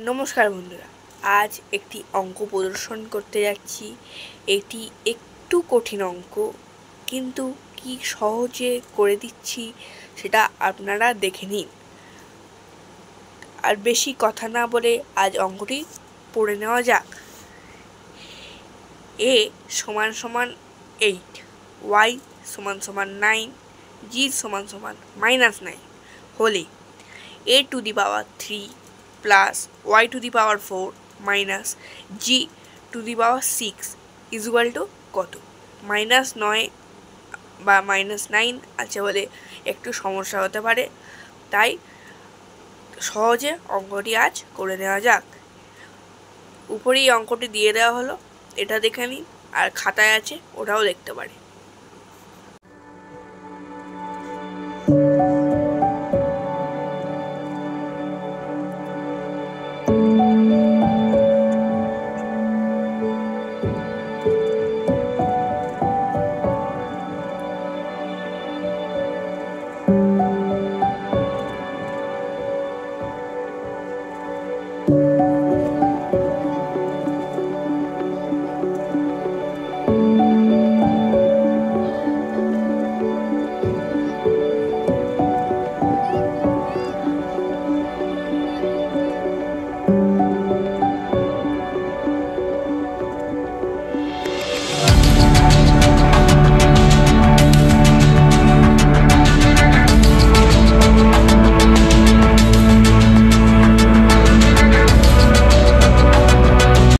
নমস্কার বন্ধুরা, আজ একটি অঙ্ক প্রদর্শন করতে যাচ্ছি। এটি একটু কঠিন অঙ্ক, কিন্তু কি সহজে করে দিচ্ছি সেটা আপনারা দেখে নিন। আর বেশি কথা না বলে আজ অঙ্কটি পড়ে নেওয়া যাক। a সমান সমান 8, y সমান সমান 9, g সমান সমান -9 হলে a to the power 3 plus y to the power 4 minus g to the power 6 equal to কত? -9 বা -9 আছে বলে একটু সমস্যা হতে পারে, তাই সহজে অঙ্কটি আজ করে নেওয়া যাক। উপরেই অঙ্কটি দিয়ে দেওয়া হলো, এটা দেখে নিন, আর খাতায় আছে ওটাও দেখতে পারে।